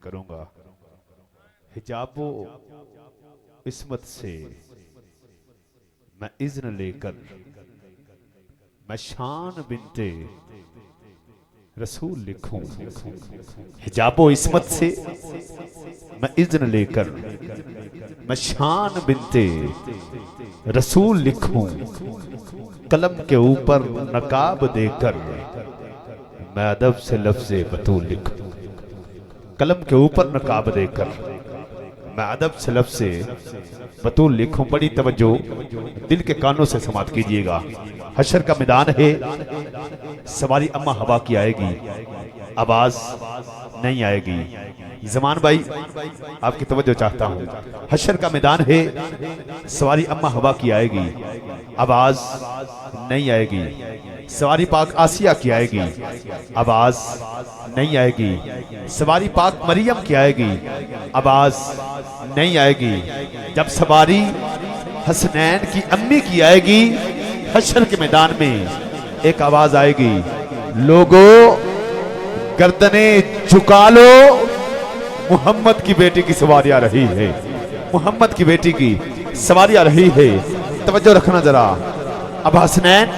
کروں گا حجاب و عصمت سے میں اذن لے کر میں شان بنت رسول لکھوں حجاب و عصمت سے میں اذن لے کر میں شان بنت رسول لکھوں قلم کے اوپر نقاب دے کر میں ادب سے لفظ بطول لکھوں قلم کے اوپر نقاب دے کر میں ادب سے لفظ بطول لکھوں بڑی توجہ دل کے کانوں سے سماعت کیجئے گا حشر کا میدان ہے سواری اما ہوا کی آئے گی آواز نہیں آئے گی زمان بھائی آپ کی توجہ چاہتا ہوں حشر کا میدان ہے سواری اما ہوا کی آئے گی آواز نہیں آئے گی سواری پاک آسیہ کی آئے گی آواز نہیں آئے گی سواری پاک مریم کی آئے گی آواز نہیں آئے گی جب سواری حسنین کی امی کی آئے گی حشر کے میدان میں ایک آواز آئے گی لوگو گردنیں جھکا لو محمد کی بیٹی کی سواری آ رہی ہے محمد کی بیٹی کی سواری آ رہی ہے توجہ رکھنا ذرا اب حسنین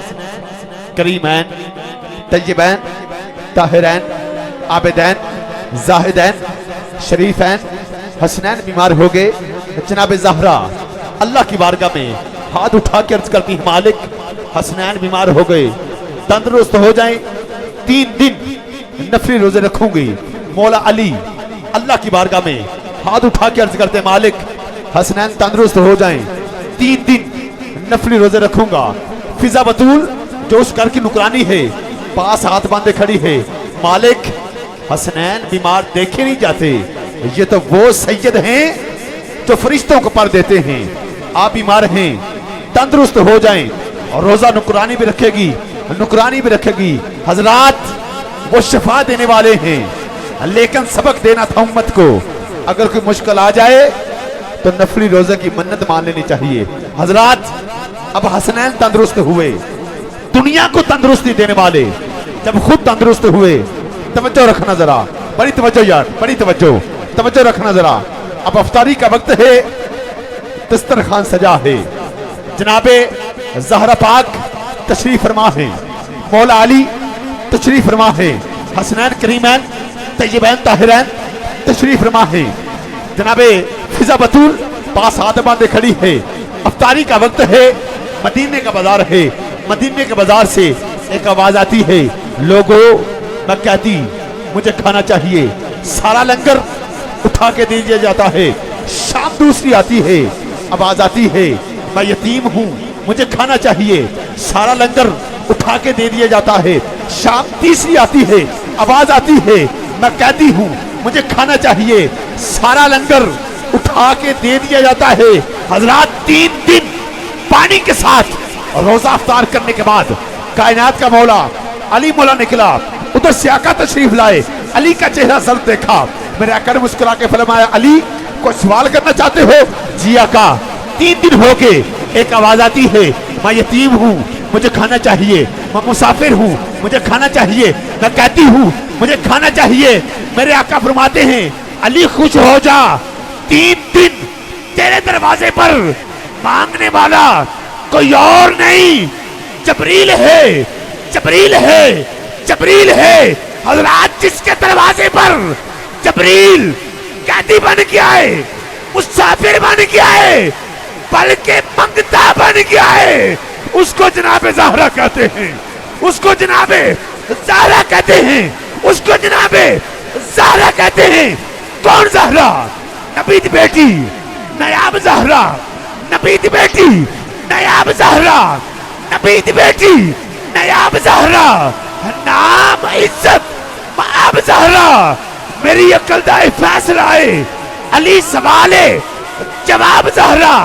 کریمین طیبین طاہرین عابدین زاہدین شریفین حسنین بیمار ہو گئے جناب زہرا اللہ کی بارگاہ میں ہاتھ اٹھا کے عرض کرتی ہیں مالک حسنین بیمار ہو گئے تندرست ہو جائیں 3 دن نفلی روزے رکھوں گی مولا علی اللہ کی بارگاہ میں ہاتھ اٹھا کے عرض کرتے ہیں مالک حسنین تندرست ہو جائیں 3 دن نفلی روزے رکھوں گا فضا بطول جو اس گھر کی نکرانی ہے پاس ہاتھ باندھے کھڑی ہے مالک حسنین بیمار دیکھے نہیں جاتے یہ تو وہ سید ہیں جو فرشتوں کو پر دیتے ہیں آپ بیمار ہیں تندرست ہو جائیں اور روزہ نکرانی بھی رکھے گی نکرانی بھی رکھے گی حضرات وہ شفا دینے والے ہیں لیکن سبق دینا تھا امت کو اگر کوئی مشکل آ جائے تو نفلی روزہ کی منت مان لینی چاہیے حضرات اب حسنین تندرست ہوئے دنیا کو تندرستی دینے والے جب خود تندرست ہوئے توجہ رکھنا ذرا بڑی توجہ یار بڑی توجہ رکھنا ذرا اب افطاری کا وقت ہے دسترخوان سجا ہے جناب زہرا پاک تشریف فرما ہے مولا علی تشریف فرما ہے حسنین کریمین طیبین طاہرین تشریف فرما ہے جناب فضا بطول پاس ہاتھ باندھے کھڑی ہے افطاری کا وقت ہے مدینے کا بازار ہے مدینے کے بازار سے ایک آواز آتی ہے لوگو میں کہتی مجھے کھانا چاہیے سارا لنگر اٹھا کے دے دیا جاتا ہے شام دوسری آتی ہے آواز آتی ہے میں یتیم ہوں مجھے کھانا چاہیے سارا لنگر اٹھا کے دے دیا جاتا ہے شام تیسری آتی ہے آواز آتی ہے میں کہتی ہوں مجھے کھانا چاہیے سارا لنگر اٹھا کے دے دیا جاتا ہے حضرات 3 دن پانی کے ساتھ روزہ افطار کرنے کے بعد کائنات کا مولا علی مولا نکلا ادھر سے آقا تشریف لائے علی کا چہرہ زرد دیکھا میرے آقا نے مسکرا کے فرمایا علی کوئی سوال کرنا چاہتے ہو جی آقا 3 دن ہو کے ایک آواز آتی ہے میں یتیم ہوں مجھے کھانا چاہیے میں مسافر ہوں مجھے کھانا چاہیے میں کہتی ہوں مجھے کھانا چاہیے میرے آقا فرماتے ہیں علی خوش ہو جا 3 دن تیرے دروازے پر مانگنے والا کوئی اور نہیں جبریل ہے جبریل ہے جبریل ہے حضرات جس کے دروازے پر جبریل قیدی بن کے آئے مسافر بن کے آئے بلکہ منگتا بن کے آئے اس کو جناب زہرا کہتے ہیں اس کو جناب زہرا کہتے ہیں اس کو جناب زہرا کہتے ہیں کون زہرا نبی دی بیٹی نایاب زہرا نبی دی بیٹی نایاب زہرا نبی دی بیٹی نایاب زہرا نام عزت مآب زہرا میری عقل دا فیصلہ ہے علی سوال ہے جواب زہرا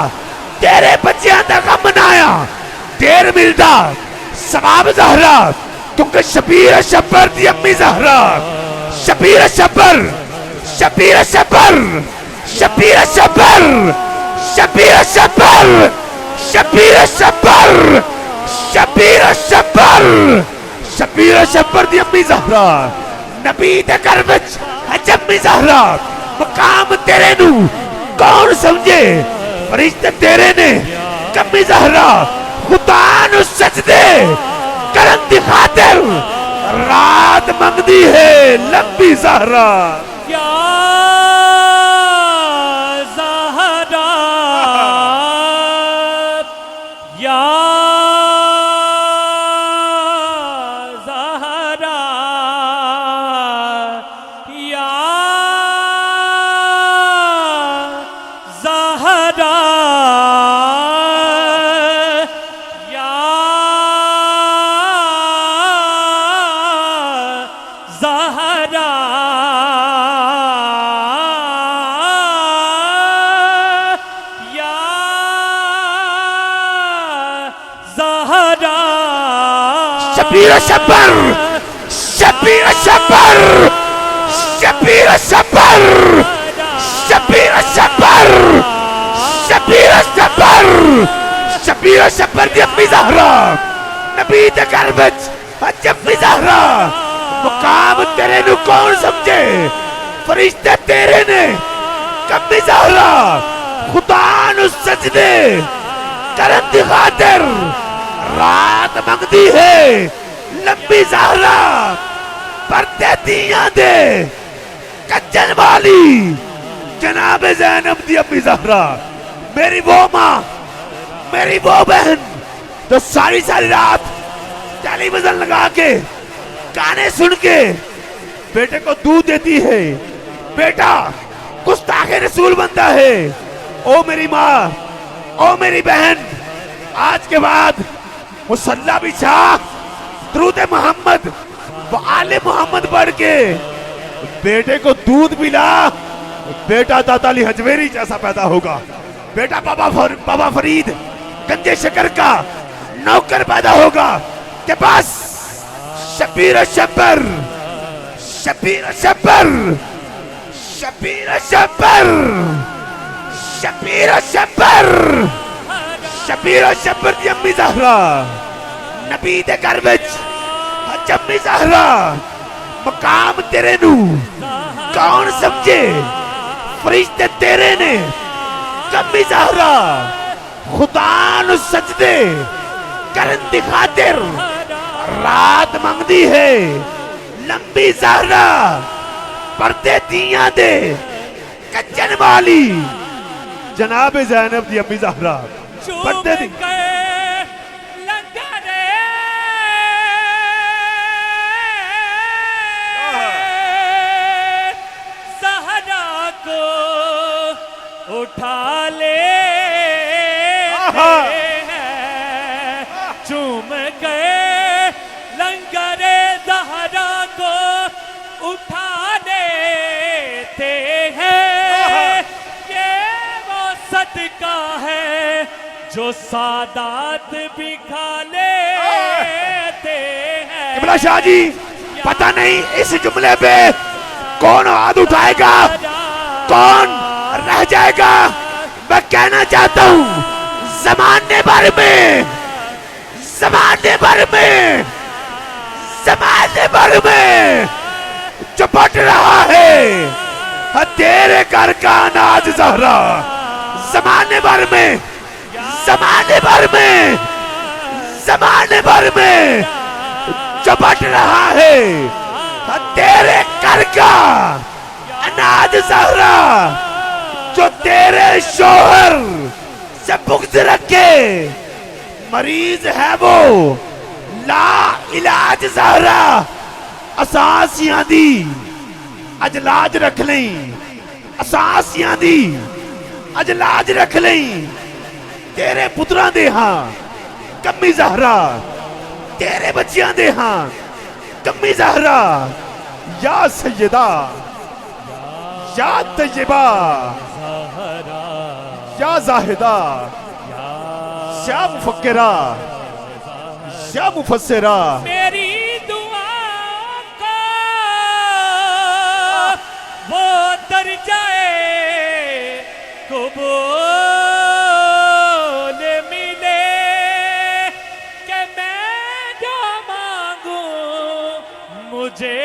تیرے بچیاں دا غم منایا دیر ملدا ثواب زہرا کیونکہ شبیر شبر دی امی زہرا شبیر شبر شبیر شبر شبیر شبر شبیر شبر شبیر شبر شبیر شبر شبیر شبر دی امی زہرا نبی دے گھر وچ جمی زہرا مقام تیرے نو کون سمجھے فرشتے تیرے نے کمی زہرا خدا نو سجدے کرن دی خاطر رات منگدی ہے لمبی زہرا یا زہرا یا زہرا یا زہرا یا زہرا یا زہرا شبیر شبر شبیر شبر شبیر شبر شبیر شبر شبیر شبر شبیر شبر دی امی زہرا نبی دے گھر وچ جمی زہرا مقام تیرے نو کون سمجھے فرشتے تیرے نے کمی زہرا خدا نو سجدے کرن دی خاطر رات منگدی ہے لمبی زہرا پردے دیاں دے کجن والی جناب زینب دی امی زہرا میری وہ ماں میری وہ بہن تو ساری رات ٹیلی ویژن لگا کے گانے سن کے بیٹے کو دودھ دیتی ہے بیٹا گستاخ رسول بنتا ہے او میری ماں او میری بہن آج کے بعد مصلی بچھا درود محمد و آل محمد پڑھ کے بیٹے کو دودھ پلا بیٹا داتا علی حجویری جیسا پیدا ہوگا بیٹا بابا فرید گنجے شکر کا نوکر پیدا ہوگا کہ بس شبیر شبر شبیر شبر شبیر شبر شبیر شبر شبیر شبر دی امی زہرا نبی دے گھر وچ جمی زہرا مقام تیرے نو کون سمجھے فرشتے تیرے نے کمی زہرا خدا نو سجدے کرن دی خاطر رات منگدی ہے لمبی زہرا پردے دیاں دے کجن والی جناب زینب دی امی زہرا پردے دی اٹھا لے چوم گئے لنگر زہرا کو اٹھا لیتے ہیں یہ وہ صدقہ ہے جو سادات بھی کھا لیتے ہیں قبلہ شاہ جی پتہ نہیں اس جملے پہ کون ہاتھ اٹھائے گا کون رہ جائے گا میں کہنا چاہتا ہوں زمانے بھر میں چپٹ رہا ہے تیرے گھر کا اناج زہرا زمانے بھر میں چپٹ رہا ہے تیرے گھر کا اناج زہرا جو تیرے شوہر سے بغض رکھے مریض ہے وہ لا علاج زہرا اساسیاں دی اجلاج رکھ لیں اساسیاں دی اجلاج رکھ لیں تیرے پتراں دے ہاں کمی زہرا تیرے بچیاں دے ہاں کمی زہرا یا سیدہ یا طیبہ یا زاہدہ یا مفکرہ یا مفسرہ میری دعا کو وہ درجائے قبول ملے کہ میں جو مانگوں مجھے